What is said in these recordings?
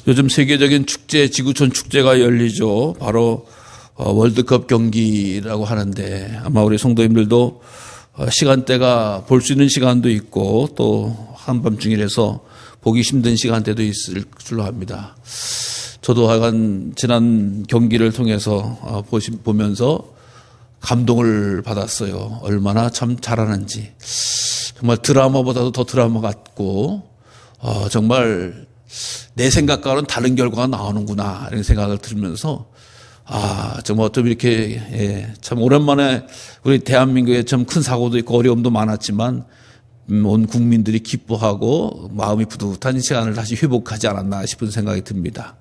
요즘 세계적인 축제, 지구촌 축제가 열리죠. 바로 월드컵 경기라고 하는데 아마 우리 성도님들도 시간대가 볼 수 있는 시간도 있고 또 한밤중이라서 보기 힘든 시간대도 있을 줄로 압니다. 저도 하여간 지난 경기를 통해서 보면서 감동을 받았어요. 얼마나 참 잘하는지. 정말 드라마보다도 더 드라마 같고 정말 내 생각과는 다른 결과가 나오는구나 이런 생각을 들으면서 정말 좀 이렇게 참 오랜만에 우리 대한민국에 참 큰 사고도 있고 어려움도 많았지만 온 국민들이 기뻐하고 마음이 뿌듯한 시간을 다시 회복하지 않았나 싶은 생각이 듭니다.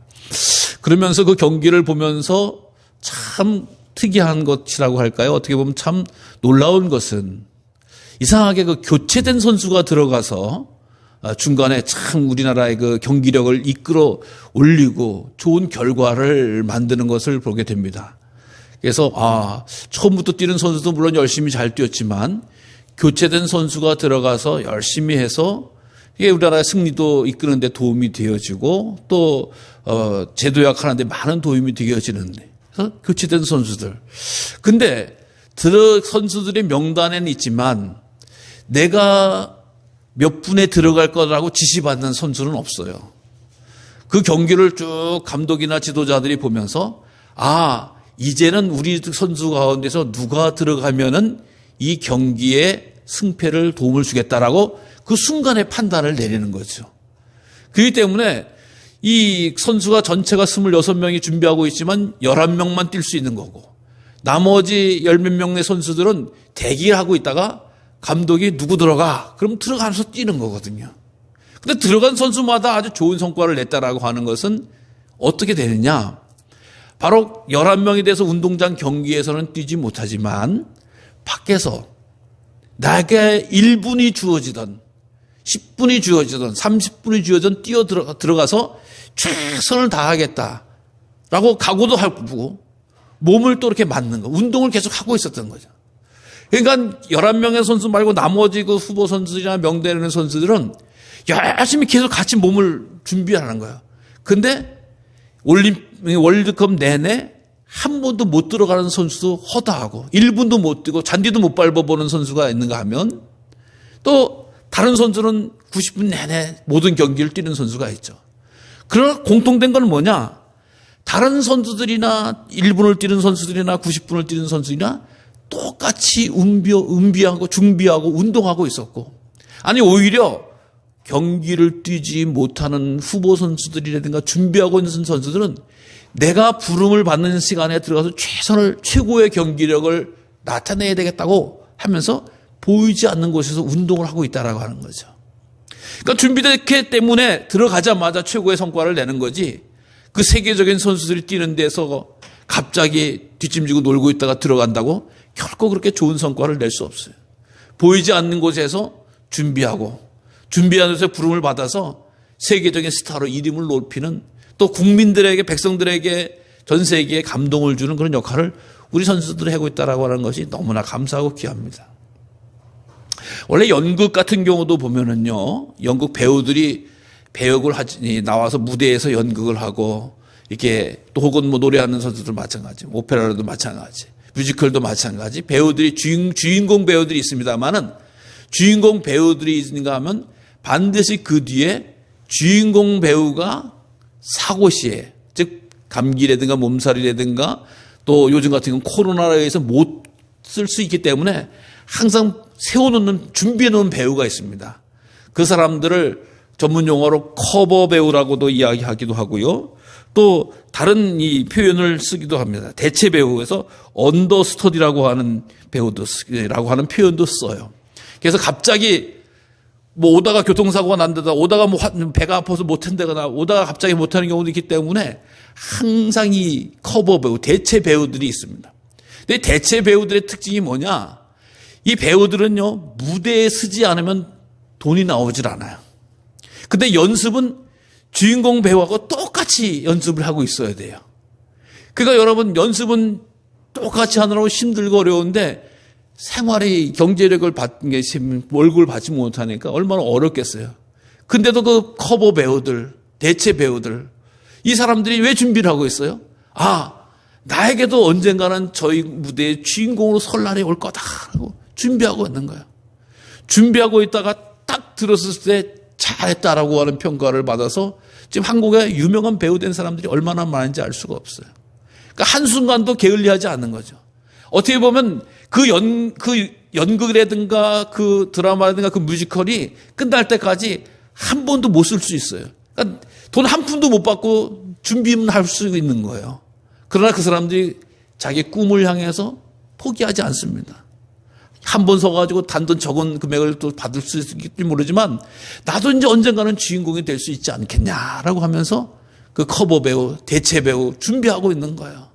그러면서 그 경기를 보면서 참 특이한 것이라고 할까요? 어떻게 보면 참 놀라운 것은 이상하게 그 교체된 선수가 들어가서 중간에 참 우리나라의 그 경기력을 이끌어 올리고 좋은 결과를 만드는 것을 보게 됩니다. 그래서 처음부터 뛰는 선수도 물론 열심히 잘 뛰었지만 교체된 선수가 들어가서 열심히 해서 이게 우리나라의 승리도 이끄는 데 도움이 되어지고 또 제도약하는 데 많은 도움이 되어지는데 그래서 교체된 선수들. 근데 선수들의 명단에는 있지만 내가 몇 분에 들어갈 거라고 지시받는 선수는 없어요. 그 경기를 쭉 감독이나 지도자들이 보면서 이제는 우리 선수 가운데서 누가 들어가면은 이 경기에 승패를 도움을 주겠다라고 그 순간에 판단을 내리는 거죠. 그렇기 때문에 이 선수가 전체가 26명이 준비하고 있지만 11명만 뛸 수 있는 거고 나머지 10몇 명의 선수들은 대기를 하고 있다가 감독이 누구 들어가? 그럼 들어가면서 뛰는 거거든요. 근데 들어간 선수마다 아주 좋은 성과를 냈다라고 하는 것은 어떻게 되느냐? 바로 11명이 돼서 운동장 경기에서는 뛰지 못하지만 밖에서 나에게 1분이 주어지던 10분이 주어지던 30분이 주어지던 들어가서 최선을 다하겠다라고 각오도 하고 몸을 또 이렇게 맞는 거, 운동을 계속 하고 있었던 거죠. 그러니까 11명의 선수 말고 나머지 그 후보 선수들이나 명대되는 선수들은 열심히 계속 같이 몸을 준비하는 거예요. 근데 월드컵 내내 한 번도 못 들어가는 선수도 허다하고 1분도 못 뛰고 잔디도 못 밟아보는 선수가 있는가 하면 또 다른 선수는 90분 내내 모든 경기를 뛰는 선수가 있죠. 그러나 공통된 건 뭐냐? 다른 선수들이나 1분을 뛰는 선수들이나 90분을 뛰는 선수들이나 똑같이 준비하고 운동하고 있었고 아니 오히려 경기를 뛰지 못하는 후보 선수들이라든가 준비하고 있는 선수들은 내가 부름을 받는 시간에 들어가서 최고의 경기력을 나타내야 되겠다고 하면서 보이지 않는 곳에서 운동을 하고 있다라고 하는 거죠. 그러니까 준비됐기 때문에 들어가자마자 최고의 성과를 내는 거지 그 세계적인 선수들이 뛰는 데서 갑자기 뒷짐지고 놀고 있다가 들어간다고 결코 그렇게 좋은 성과를 낼 수 없어요. 보이지 않는 곳에서 준비하는 데서 부름을 받아서 세계적인 스타로 이름을 높이는 또 국민들에게 백성들에게 전 세계에 감동을 주는 그런 역할을 우리 선수들이 하고 있다라고 하는 것이 너무나 감사하고 귀합니다. 원래 연극 같은 경우도 보면은요, 연극 배우들이 배역을 나와서 무대에서 연극을 하고 이렇게 또 혹은 노래하는 선수들 마찬가지, 오페라도 마찬가지, 뮤지컬도 마찬가지, 배우들이 주인공 배우들이 있습니다만은 주인공 배우들이 있는가 하면 반드시 그 뒤에 주인공 배우가 사고 시에 즉 감기라든가 몸살이라든가 또 요즘 같은 경우는 코로나로 해서 못 쓸 수 있기 때문에 항상 준비해 놓은 배우가 있습니다. 그 사람들을 전문 용어로 커버 배우라고도 이야기하기도 하고요. 또 다른 이 표현을 쓰기도 합니다. 대체 배우에서 언더스터디라고 하는 배우도라고 하는 표현도 써요. 그래서 갑자기 오다가 교통사고가 난다거나 오다가 배가 아파서 못한다거나 오다가 갑자기 못하는 경우도 있기 때문에 항상 이 커버 배우, 대체 배우들이 있습니다. 근데 대체 배우들의 특징이 뭐냐? 이 배우들은요, 무대에 서지 않으면 돈이 나오질 않아요. 근데 연습은 주인공 배우하고 똑같이 연습을 하고 있어야 돼요. 그러니까 여러분 연습은 똑같이 하느라고 힘들고 어려운데 생활이 경제력을 받는 게 월급을 받지 못하니까 얼마나 어렵겠어요. 근데도 그 커버 배우들, 대체 배우들 이 사람들이 왜 준비를 하고 있어요? 나에게도 언젠가는 저희 무대의 주인공으로 설날이 올 거다라고 준비하고 있는 거예요. 준비하고 있다가 딱 들었을 때 잘했다라고 하는 평가를 받아서 지금 한국에 유명한 배우 된 사람들이 얼마나 많은지 알 수가 없어요. 그러니까 한순간도 게을리하지 않는 거죠. 어떻게 보면 그 연극이라든가 그 드라마라든가 그 뮤지컬이 끝날 때까지 한 번도 못 쓸 수 있어요. 그러니까 돈 한 푼도 못 받고 준비만 할 수 있는 거예요. 그러나 그 사람들이 자기 꿈을 향해서 포기하지 않습니다. 한 번 서가지고 단돈 적은 금액을 또 받을 수 있을지 모르지만 나도 이제 언젠가는 주인공이 될 수 있지 않겠냐라고 하면서 그 커버 배우, 대체 배우 준비하고 있는 거예요.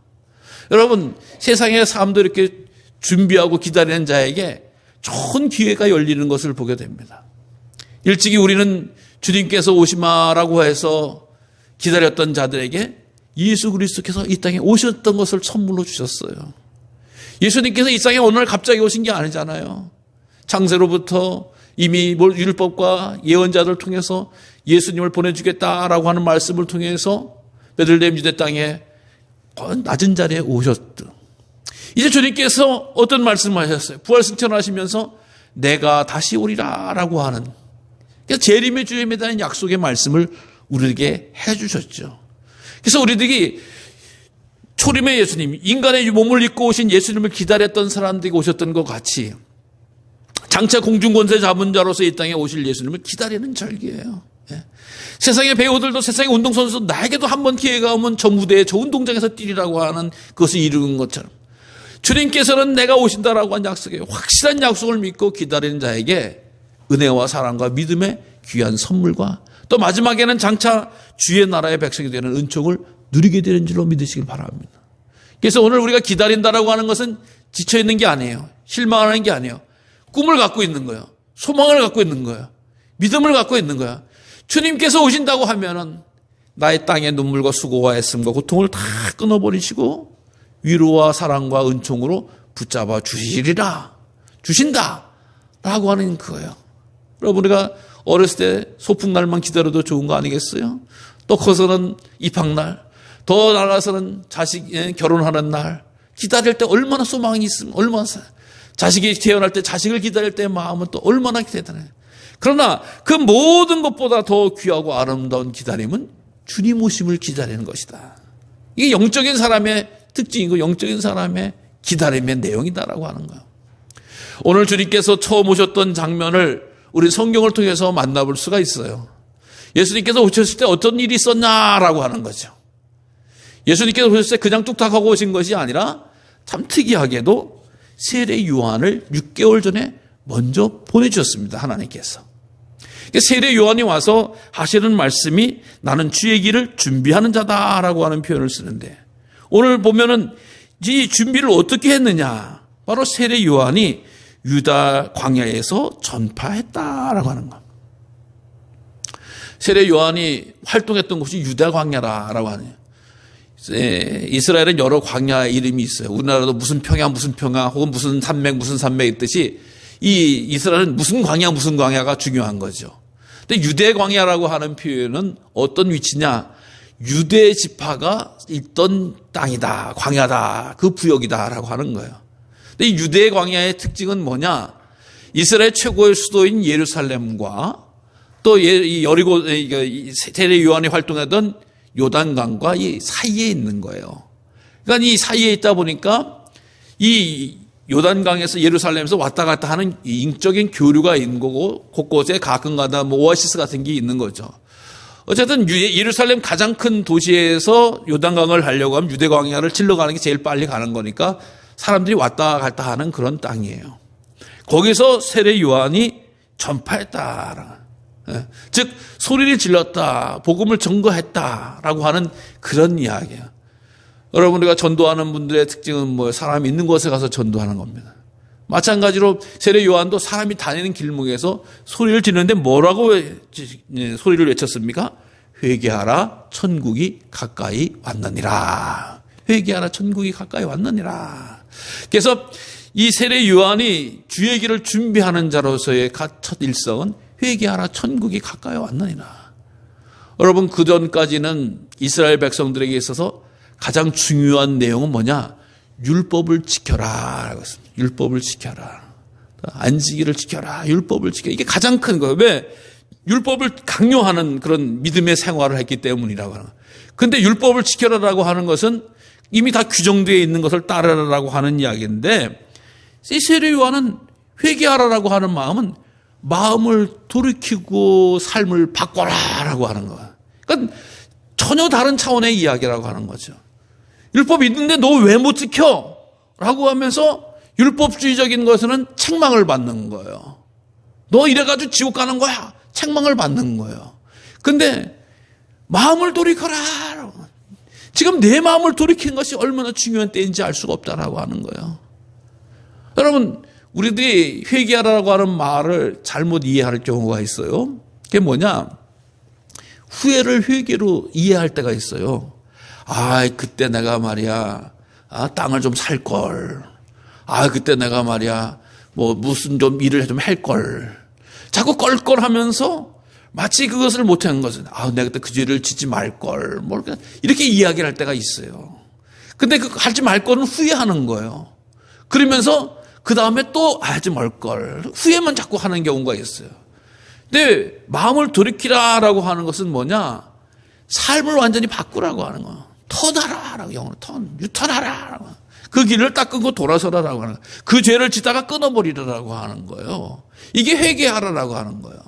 여러분, 세상의 삶도 이렇게 준비하고 기다리는 자에게 좋은 기회가 열리는 것을 보게 됩니다. 일찍이 우리는 주님께서 오시마라고 해서 기다렸던 자들에게 예수 그리스도께서 이 땅에 오셨던 것을 선물로 주셨어요. 예수님께서 이 땅에 오늘 갑자기 오신 게 아니잖아요. 창세로부터 이미 율법과 예언자들을 통해서 예수님을 보내주겠다라고 하는 말씀을 통해서 베들레헴 유대 땅에 낮은 자리에 오셨던. 이제 주님께서 어떤 말씀을 하셨어요? 부활승천하시면서 내가 다시 오리라라고 하는, 재림의 주임에 대한 약속의 말씀을 우리에게 해주셨죠. 그래서 우리들이 초림의 예수님, 인간의 몸을 입고 오신 예수님을 기다렸던 사람들이 오셨던 것 같이 장차 공중권세 잡은 자로서 이 땅에 오실 예수님을 기다리는 절기예요. 세상의 배우들도 세상의 운동선수도 나에게도 한번 기회가 오면 저 무대에 저 운동장에서 뛰리라고 하는 그것을 이루는 것처럼 주님께서는 내가 오신다라고 한 약속이에요. 확실한 약속을 믿고 기다리는 자에게 은혜와 사랑과 믿음의 귀한 선물과 또 마지막에는 장차 주의 나라의 백성이 되는 은총을 누리게 되는 줄로 믿으시길 바랍니다. 그래서 오늘 우리가 기다린다라고 하는 것은 지쳐있는 게 아니에요. 실망하는 게 아니에요. 꿈을 갖고 있는 거예요. 소망을 갖고 있는 거예요. 믿음을 갖고 있는 거예요. 주님께서 오신다고 하면은 나의 땅의 눈물과 수고와 애씀과 고통을 다 끊어버리시고 위로와 사랑과 은총으로 붙잡아 주시리라. 주신다라고 하는 거예요. 여러분, 우리가 어렸을 때 소풍날만 기다려도 좋은 거 아니겠어요? 또 커서는 입학날, 더 나아가서는 자식 결혼하는 날 기다릴 때 얼마나 소망이 있으면 얼마나 자식이 태어날 때 자식을 기다릴 때 마음은 또 얼마나 대단해요. 그러나 그 모든 것보다 더 귀하고 아름다운 기다림은 주님 오심을 기다리는 것이다. 이게 영적인 사람의 특징이고 영적인 사람의 기다림의 내용이다라고 하는 거예요. 오늘 주님께서 처음 오셨던 장면을 우리 성경을 통해서 만나볼 수가 있어요. 예수님께서 오셨을 때 어떤 일이 있었냐라고 하는 거죠. 예수님께서 오셨을 때 그냥 뚝딱하고 오신 것이 아니라 참 특이하게도 세례 요한을 6개월 전에 먼저 보내주셨습니다. 하나님께서. 세례 요한이 와서 하시는 말씀이 나는 주의 길을 준비하는 자다라고 하는 표현을 쓰는데 오늘 보면은 이 준비를 어떻게 했느냐. 바로 세례 요한이 유다 광야에서 전파했다라고 하는 것. 세례 요한이 활동했던 곳이 유다 광야라고 하네요. 이스라엘은 여러 광야 이름이 있어요. 우리나라도 무슨 평야 혹은 무슨 산맥 있듯이 이 이스라엘은 무슨 광야가 중요한 거죠. 근데 유대 광야라고 하는 표현은 어떤 위치냐? 유대 지파가 있던 땅이다, 광야다, 그 부역이다라고 하는 거예요. 근데 이 유대 광야의 특징은 뭐냐? 이스라엘 최고의 수도인 예루살렘과 또 이 여리고 세례 요한이 활동하던 요단강과 이 사이에 있는 거예요. 그러니까 이 사이에 있다 보니까 이 요단강에서 예루살렘에서 왔다 갔다 하는 인적인 교류가 있는 거고 곳곳에 가끔가다 오아시스 같은 게 있는 거죠. 어쨌든 예루살렘 가장 큰 도시에서 요단강을 하려고 하면 유대 광야를 질러가는 게 제일 빨리 가는 거니까 사람들이 왔다 갔다 하는 그런 땅이에요. 거기서 세례 요한이 전파했다. 즉 소리를 질렀다, 복음을 전거했다라고 하는 그런 이야기예요. 여러분, 우리가 전도하는 분들의 특징은 뭐예요? 사람이 있는 곳에 가서 전도하는 겁니다. 마찬가지로 세례 요한도 사람이 다니는 길목에서 소리를 지르는데 뭐라고 소리를 외쳤습니까? 회개하라, 천국이 가까이 왔느니라. 회개하라, 천국이 가까이 왔느니라. 그래서 이 세례 요한이 주의 길을 준비하는 자로서의 첫 일성은 회개하라, 천국이 가까이 왔느니라. 여러분, 그 전까지는 이스라엘 백성들에게 있어서 가장 중요한 내용은 뭐냐? 율법을 지켜라. 율법을 지켜라. 안식일을 지켜라. 율법을 지켜라. 이게 가장 큰 거예요. 왜? 율법을 강요하는 그런 믿음의 생활을 했기 때문이라고 하는 거예요. 근데 율법을 지켜라라고 하는 것은 이미 다 규정되어 있는 것을 따르라라고 하는 이야기인데, 세례 요한은 회개하라라고 하는 마음은 마음을 돌이키고 삶을 바꿔라라고 하는 거예요. 그러니까 전혀 다른 차원의 이야기라고 하는 거죠. 율법이 있는데 너 왜 못 지켜? 라고 하면서 율법주의적인 것은 책망을 받는 거예요. 너 이래가지고 지옥 가는 거야. 책망을 받는 거예요. 근데 마음을 돌이켜라. 지금 내 마음을 돌이킨 것이 얼마나 중요한 때인지 알 수가 없다라고 하는 거예요. 여러분, 우리들이 회개하라고 하는 말을 잘못 이해할 경우가 있어요. 그게 뭐냐? 후회를 회개로 이해할 때가 있어요. 아, 그때 내가 말이야, 땅을 좀 살 걸. 그때 내가 말이야, 무슨 좀 일을 좀 할 걸. 자꾸 껄껄하면서 마치 그것을 못한 것은, 내가 그때 그 죄를 짓지 말 걸. 이렇게 이야기를 할 때가 있어요. 근데 그 하지 말 거는 후회하는 거예요. 그러면서 그 다음에 또 하지 말 걸. 후회만 자꾸 하는 경우가 있어요. 근데 마음을 돌이키라라고 하는 것은 뭐냐? 삶을 완전히 바꾸라고 하는 거예요. 턴하라라고, 영어로 유턴하라. 그 길을 딱 끊고 돌아서라라고 하는 거예요. 그 죄를 짓다가 끊어버리라라고 하는 거예요. 이게 회개하라라고 하는 거예요.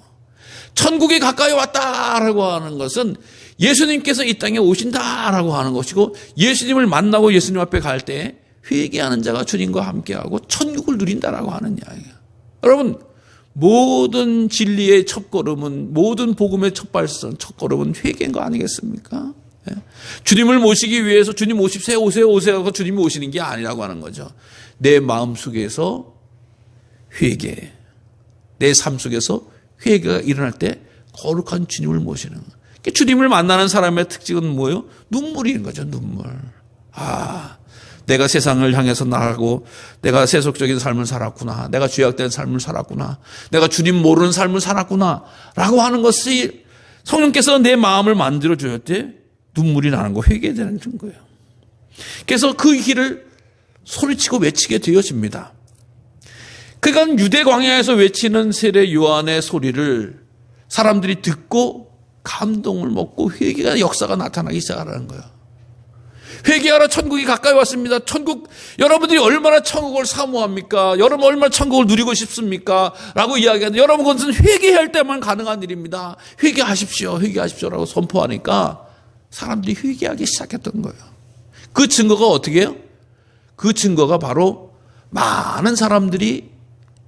천국이 가까이 왔다라고 하는 것은 예수님께서 이 땅에 오신다라고 하는 것이고, 예수님을 만나고 예수님 앞에 갈 때 회개하는 자가 주님과 함께하고 천국을 누린다라고 하는 이야기예요. 여러분, 모든 진리의 첫걸음은, 모든 복음의 첫걸음은 회개인 거 아니겠습니까? 주님을 모시기 위해서 주님 오십시오, 오세요 하고 주님이 오시는 게 아니라고 하는 거죠. 내 마음 속에서 회개, 내 삶 속에서 회개가 일어날 때 거룩한 주님을 모시는 거예요. 주님을 만나는 사람의 특징은 뭐예요? 눈물인 거죠, 눈물. 내가 세상을 향해서 나가고 내가 세속적인 삶을 살았구나. 내가 죄악된 삶을 살았구나. 내가 주님 모르는 삶을 살았구나. 라고 하는 것이 성령께서 내 마음을 만들어줘야 때 눈물이 나는 거, 회개되는 거예요. 그래서 그 길을 소리치고 외치게 되어집니다. 그러니까 유대 광야에서 외치는 세례 요한의 소리를 사람들이 듣고 감동을 먹고 회개의 역사가 나타나기 시작하는 거예요. 회개하라, 천국이 가까이 왔습니다. 천국, 여러분들이 얼마나 천국을 사모합니까? 여러분 얼마나 천국을 누리고 싶습니까? 라고 이야기하는데, 여러분 그것은 회개할 때만 가능한 일입니다. 회개하십시오, 회개하십시오라고 선포하니까 사람들이 회개하기 시작했던 거예요. 그 증거가 어떻게 해요? 그 증거가 바로 많은 사람들이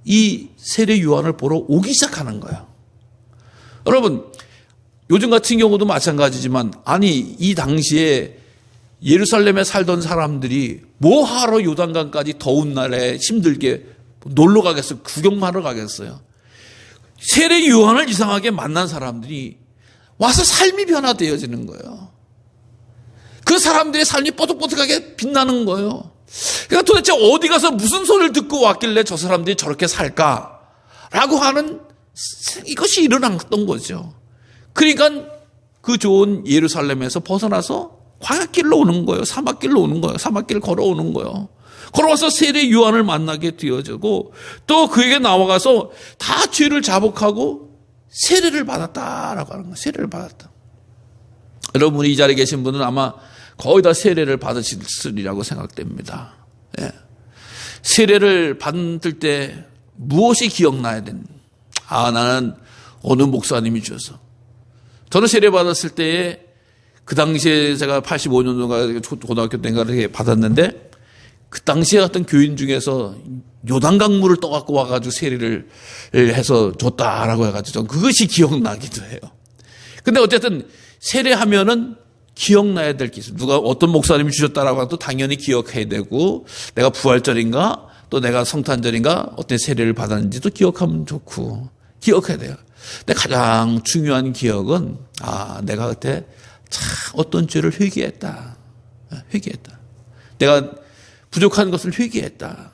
이 세례 요한을 보러 오기 시작하는 거예요. 여러분, 요즘 같은 경우도 마찬가지지만, 이 당시에 예루살렘에 살던 사람들이 뭐하러 요단강까지 더운 날에 힘들게 놀러 가겠어요? 구경하러 가겠어요? 세례 요한을 이상하게 만난 사람들이 와서 삶이 변화되어지는 거예요. 그 사람들의 삶이 뽀득뽀득하게 빛나는 거예요. 그러니까 도대체 어디 가서 무슨 소리를 듣고 왔길래 저 사람들이 저렇게 살까라고 하는 이것이 일어났던 거죠. 그러니까 그 좋은 예루살렘에서 벗어나서 광야길로 오는 거예요. 사막길로 오는 거예요. 사막길 걸어오는 거예요. 걸어와서 세례 요한을 만나게 되어지고, 또 그에게 나와가서 다 죄를 자복하고 세례를 받았다라고 하는 거예요. 세례를 받았다. 여러분이 이 자리에 계신 분은 아마 거의 다 세례를 받으시리라고 생각됩니다. 예. 세례를 받을 때 무엇이 기억나야 되는? 나는 어느 목사님이 주셔서. 저는 세례 받았을 때에 그 당시에 제가 85년도가 고등학교 때인가 이렇게 받았는데, 그 당시에 갔던 교인 중에서 요단강물을 떠갖고 와가지고 세례를 해서 줬다라고 해가지고 전 그것이 기억나기도 해요. 근데 어쨌든 세례하면은 기억나야 될 게 있어요. 누가 어떤 목사님이 주셨다라고 해도 당연히 기억해야 되고, 내가 부활절인가 또 내가 성탄절인가 어떤 세례를 받았는지도 기억하면 좋고, 기억해야 돼요. 근데 가장 중요한 기억은 내가 그때 참 어떤 죄를 회개했다. 내가 부족한 것을 회개했다.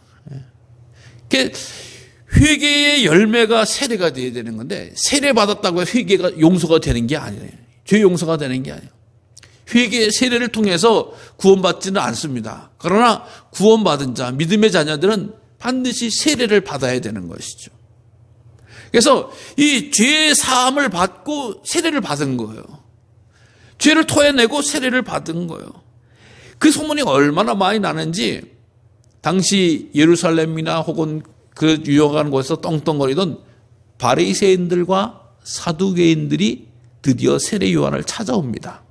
회개의 열매가 세례가 되어야 되는 건데, 세례 받았다고 회개가 용서가 되는 게 아니에요. 죄 용서가 되는 게 아니에요. 회개 세례를 통해서 구원받지는 않습니다. 그러나 구원받은 자, 믿음의 자녀들은 반드시 세례를 받아야 되는 것이죠. 그래서 이 죄의 사함을 받고 세례를 받은 거예요. 죄를 토해내고 세례를 받은 거예요. 그 소문이 얼마나 많이 나는지 당시 예루살렘이나 혹은 그 유명한 곳에서 떵떵거리던 바리새인들과 사두개인들이 드디어 세례 요한을 찾아옵니다.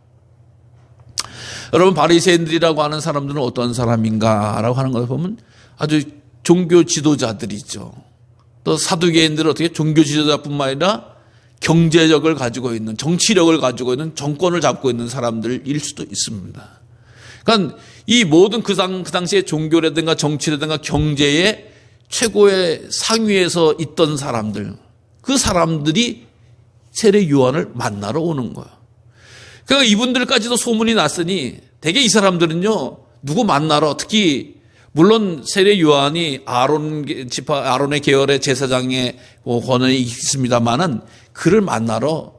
여러분, 바리새인들이라고 하는 사람들은 어떤 사람인가라고 하는 것을 보면 아주 종교 지도자들이죠. 또 사두개인들은 어떻게 종교 지도자뿐만 아니라 경제력을 가지고 있는, 정치력을 가지고 있는, 정권을 잡고 있는 사람들일 수도 있습니다. 그러니까 이 모든 그 당시에 종교라든가 정치라든가 경제의 최고의 상위에서 있던 사람들, 그 사람들이 세례 요한을 만나러 오는 거예요. 그러니까 이분들까지도 소문이 났으니 대개 이 사람들은요, 누구 만나러, 특히 물론 세례 요한이 아론의 계열의 제사장의 권한이 있습니다만은 그를 만나러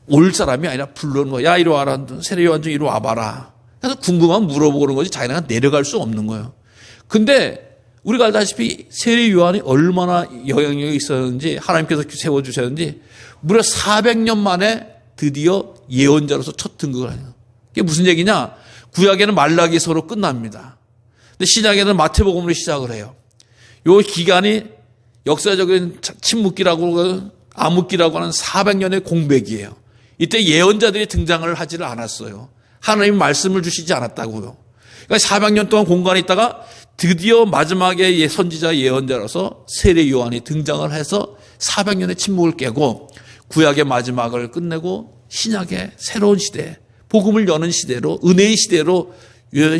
올 사람이 아니라 불러온 거야. 야, 이리 와라. 세례 요한 좀 이리 와봐라. 그래서 궁금하면 물어보는 거지 자기네가 내려갈 수 없는 거예요. 근데 우리가 알다시피 세례 요한이 얼마나 영향력이 있었는지, 하나님께서 세워주셨는지 무려 400년 만에 드디어 예언자로서 첫 등극을 해요. 이게 무슨 얘기냐? 구약에는 말라기서로 끝납니다. 근데 신약에는 마태복음으로 시작을 해요. 요 기간이 역사적인 침묵기라고, 암흑기라고 하는 400년의 공백이에요. 이때 예언자들이 등장을 하지를 않았어요. 하나님이 말씀을 주시지 않았다고요. 그러니까 400년 동안 공간에 있다가 드디어 마지막에 선지자 예언자로서 세례 요한이 등장을 해서 400년의 침묵을 깨고 구약의 마지막을 끝내고 신약의 새로운 시대, 복음을 여는 시대로, 은혜의 시대로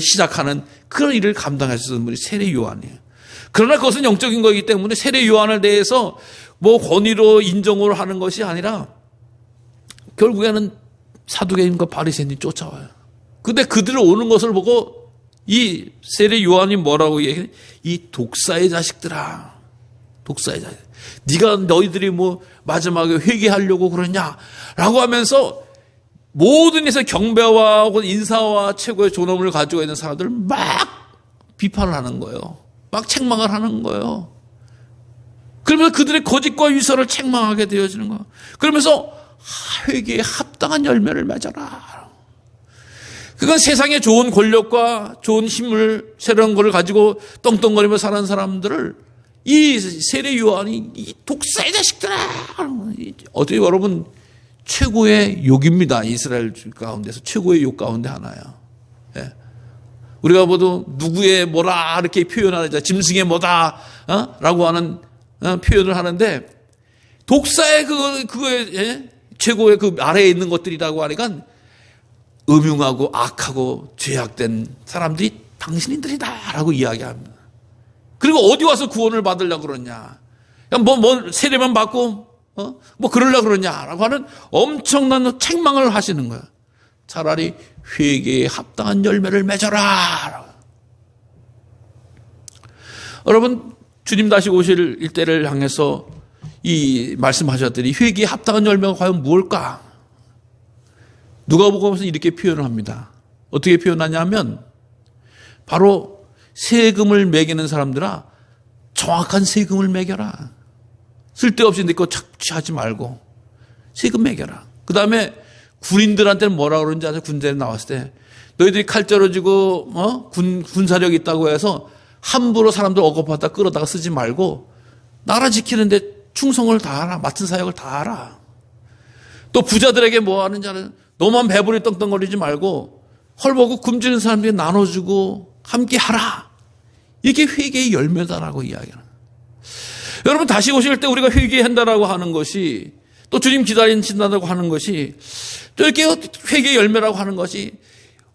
시작하는 그런 일을 감당하셨던 분이 세례 요한이에요. 그러나 그것은 영적인 거이기 때문에 세례 요한에 대해서 뭐 권위로 인정을 하는 것이 아니라 결국에는 사두개인과 바리새인이 쫓아와요. 근데 그들을 오는 것을 보고 이 세례 요한이 뭐라고 얘기해? 이 독사의 자식들아, 독사의 자식. 네가 너희들이 뭐 마지막에 회개하려고 그러냐라고 하면서 모든 데서 경배와 혹은 인사와 최고의 존엄을 가지고 있는 사람들을 막 비판을 하는 거예요. 막 책망을 하는 거예요. 그러면서 그들의 거짓과 위선을 책망하게 되어지는 거예요. 그러면서 회개에 합당한 열매를 맺어라. 그건 세상에 좋은 권력과 좋은 힘을, 새로운 것을 가지고 떵떵거리며 사는 사람들을 이 세례 요한이 이 독사의 자식들아, 어떻게 여러분 최고의 욕입니다. 이스라엘 가운데서 최고의 욕 가운데 하나야. 예. 우리가 모두 누구의 뭐라 이렇게 표현하자, 짐승의 뭐다 라고 하는 표현을 하는데 독사의 그거에 예? 최고의 그 아래에 있는 것들이라고 하니까 음흉하고 악하고 죄악된 사람들이 당신들이다라고 이야기합니다. 그리고 어디 와서 구원을 받으려고 그러냐? 뭐 세례만 받고 뭐 그러려고 그러냐라고 하는 엄청난 책망을 하시는 거예요. 차라리 회개에 합당한 열매를 맺어라. 여러분, 주님 다시 오실 일대를 향해서 이 말씀하셨더니 회개에 합당한 열매가 과연 무엇일까? 누가복음에서 이렇게 표현을 합니다. 어떻게 표현하냐면 바로 세금을 매기는 사람들아, 정확한 세금을 매겨라. 쓸데없이 내 거 착취하지 말고 세금 매겨라. 그 다음에 군인들한테는 뭐라 그러는지 아세요? 군대에 나왔을 때 너희들이 칼 쩔어지고 군사력이 있다고 해서 함부로 사람들 억압하다 끌어다가 쓰지 말고 나라 지키는데 충성을 다하라. 맡은 사역을 다하라. 또 부자들에게 뭐 하는지 아는, 너만 배부리 떵떵거리지 말고 헐벗고 굶주린 사람들에게 나눠주고 함께 하라. 이게 회개의 열매다라고 이야기하는. 여러분, 다시 오실 때 우리가 회개한다라고 하는 것이, 또 주님 기다리신다고 하는 것이, 또 이렇게 회개의 열매라고 하는 것이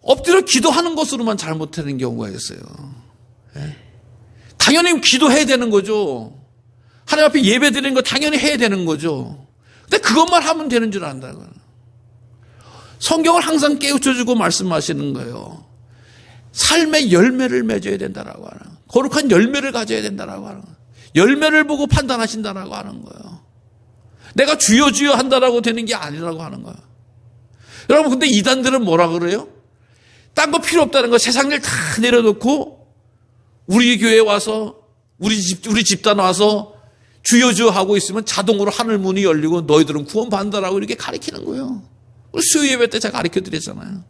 엎드려 기도하는 것으로만 잘못되는 경우가 있어요. 당연히 기도해야 되는 거죠. 하나님 앞에 예배 드리는 거 당연히 해야 되는 거죠. 근데 그것만 하면 되는 줄 안다고요. 성경을 항상 깨우쳐주고 말씀하시는 거예요. 삶의 열매를 맺어야 된다라고 하는, 거룩한 열매를 가져야 된다라고 하는 거예요. 열매를 보고 판단하신다라고 하는 거예요. 내가 주여 주여 한다라고 되는 게 아니라고 하는 거예요. 여러분, 근데 이단들은 뭐라 그래요? 딴 거 필요 없다는 거, 세상 일 다 내려놓고 우리 교회에 와서, 우리 집단 와서 주여 하고 있으면 자동으로 하늘 문이 열리고 너희들은 구원 받는다라고 이렇게 가르치는 거예요. 수요 예배 때 제가 가르쳐 드렸잖아요.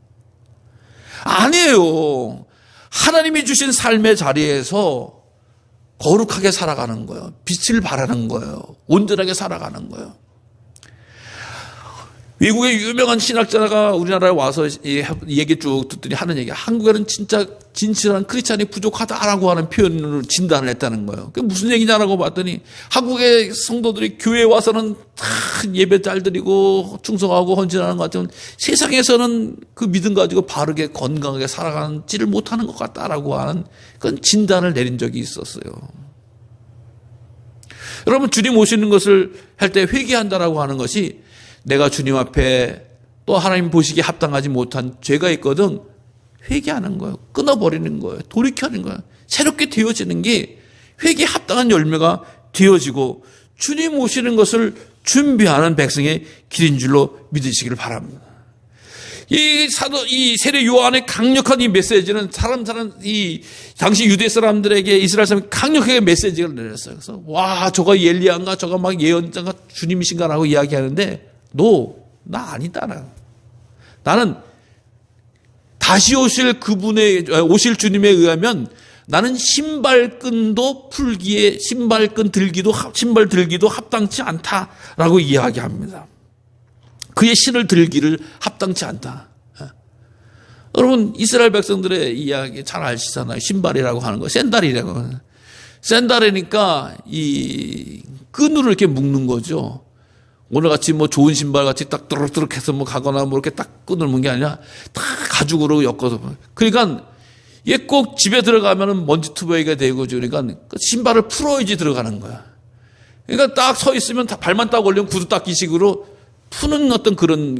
아니에요. 하나님이 주신 삶의 자리에서 거룩하게 살아가는 거예요. 빛을 발하는 거예요. 온전하게 살아가는 거예요. 미국의 유명한 신학자가 우리나라에 와서 얘기 쭉 듣더니 하는 얘기야. 한국에는 진짜 진실한 크리스찬이 부족하다라고 하는 표현으로 진단을 했다는 거예요. 그게 무슨 얘기냐라고 봤더니 한국의 성도들이 교회에 와서는 다 예배 잘 드리고 충성하고 헌신하는 것 같지만 세상에서는 그 믿음 가지고 바르게 건강하게 살아가지를 못하는 것 같다라고 하는 그런 진단을 내린 적이 있었어요. 여러분, 주님 오시는 것을 할 때 회개한다라고 하는 것이 내가 주님 앞에 또 하나님 보시기에 합당하지 못한 죄가 있거든 회개하는 거예요. 끊어버리는 거예요. 돌이켜는 거예요. 새롭게 되어지는 게 회개에 합당한 열매가 되어지고 주님 오시는 것을 준비하는 백성의 길인 줄로 믿으시기를 바랍니다. 이 세례 요한의 강력한 이 메시지는 이 당시 유대 사람들에게 이스라엘 사람이 강력하게 메시지를 내렸어요. 그래서 와, 저거 엘리야인가 저거 막 예언자가 주님이신가라고 이야기하는데 나 아니다. 나는 다시 오실 주님에 의하면 나는 신발 들기도 합당치 않다라고 이야기합니다. 그의 신을 들기를 합당치 않다. 여러분, 이스라엘 백성들의 이야기 잘 아시잖아요. 신발이라고 하는 거, 샌달이라고 하는 거. 샌달이니까 이 끈으로 이렇게 묶는 거죠. 오늘같이 뭐 좋은 신발 같이 딱 뚜룩뚜룩 해서 뭐 가거나 뭐 이렇게 딱 끈을 묶는 게 아니라 다 가죽으로 엮어서. 그러니까 얘 꼭 집에 들어가면은 먼지 투베이가 되고 그러니까 신발을 풀어야지 들어가는 거야. 그러니까 딱 서 있으면 발만 딱 올리면 구두 닦기식으로 푸는 어떤 그런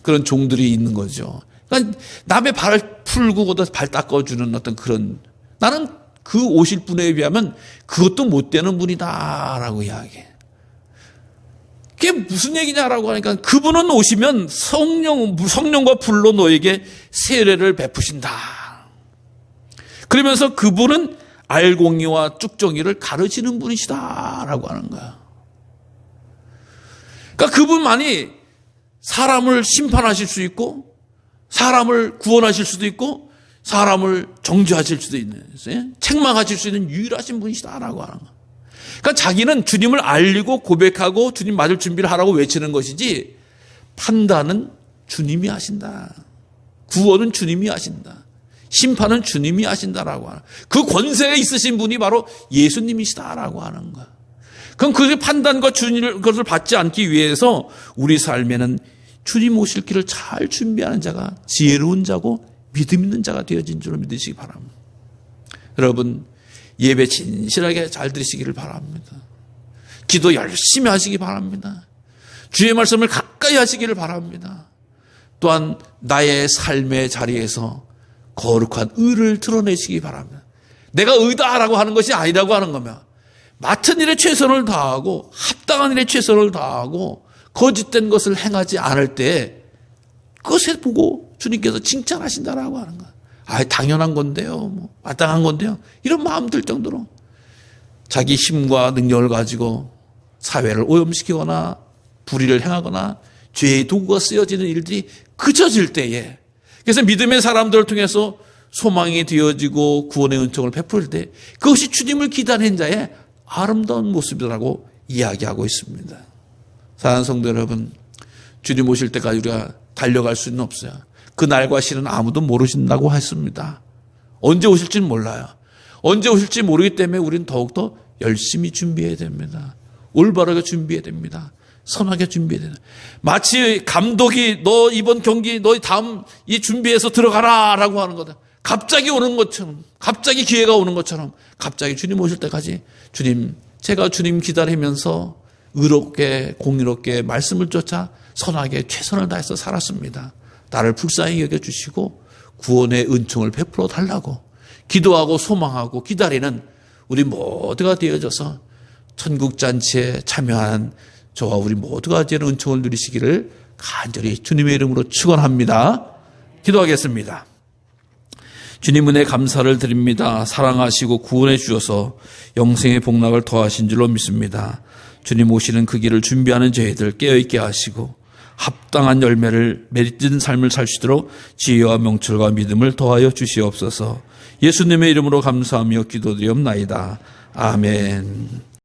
그런 종들이 있는 거죠. 그러니까 남의 발을 풀고 발 닦아주는 어떤 그런, 나는 그 오실 분에 비하면 그것도 못 되는 분이다라고 이야기해. 그게 무슨 얘기냐라고 하니까 그분은 오시면 성령과 불로 너에게 세례를 베푸신다. 그러면서 그분은 알공의와 쭉정의를 가르치는 분이시다라고 하는 거야. 그러니까 그분만이 사람을 심판하실 수 있고 사람을 구원하실 수도 있고 사람을 정죄하실 수도 있는, 책망하실 수 있는 유일하신 분이시다라고 하는 거야. 그러니까 자기는 주님을 알리고 고백하고 주님 맞을 준비를 하라고 외치는 것이지 판단은 주님이 하신다. 구원은 주님이 하신다. 심판은 주님이 하신다라고 하는, 그 권세에 있으신 분이 바로 예수님이시다라고 하는 거야. 그럼 그 판단과 그것을 받지 않기 위해서 우리 삶에는 주님 오실 길을 잘 준비하는 자가 지혜로운 자고 믿음 있는 자가 되어진 줄로 믿으시기 바랍니다. 여러분, 예배 진실하게 잘 들으시기를 바랍니다. 기도 열심히 하시기 바랍니다. 주의 말씀을 가까이 하시기를 바랍니다. 또한 나의 삶의 자리에서 거룩한 의를 드러내시기 바랍니다. 내가 의다라고 하는 것이 아니라고 하는 거면 맡은 일에 최선을 다하고 합당한 일에 최선을 다하고 거짓된 것을 행하지 않을 때 그것에 보고 주님께서 칭찬하신다라고 하는 거예요. 당연한 건데요. 마땅한 건데요. 이런 마음 들 정도로 자기 힘과 능력을 가지고 사회를 오염시키거나 불의를 행하거나 죄의 도구가 쓰여지는 일들이 그쳐질 때에, 그래서 믿음의 사람들을 통해서 소망이 되어지고 구원의 은총을 베풀 때 그것이 주님을 기다리는 자의 아름다운 모습이라고 이야기하고 있습니다. 사랑하는 성도 여러분, 주님 오실 때까지 우리가 달려갈 수는 없어요. 그 날과 시는 아무도 모르신다고 했습니다. 언제 오실지는 몰라요. 언제 오실지 모르기 때문에 우리는 더욱더 열심히 준비해야 됩니다. 올바르게 준비해야 됩니다. 선하게 준비해야 됩니다. 마치 감독이 너 이번 경기 너 다음 이 준비해서 들어가라 라고 하는 거다. 갑자기 오는 것처럼, 갑자기 기회가 오는 것처럼 갑자기 주님 오실 때까지 제가 주님 기다리면서 의롭게 공의롭게 말씀을 쫓아 선하게 최선을 다해서 살았습니다. 나를 불쌍히 여겨주시고 구원의 은총을 베풀어 달라고 기도하고 소망하고 기다리는 우리 모두가 되어져서 천국잔치에 참여한 저와 우리 모두가 되는 은총을 누리시기를 간절히 주님의 이름으로 축원합니다. 기도하겠습니다. 주님 은혜 감사를 드립니다. 사랑하시고 구원해 주셔서 영생의 복락을 더하신 줄로 믿습니다. 주님 오시는 그 길을 준비하는 저희들 깨어있게 하시고 합당한 열매를 맺은 삶을 살 수 있도록 지혜와 명철과 믿음을 더하여 주시옵소서. 예수님의 이름으로 감사하며 기도드리옵나이다. 아멘.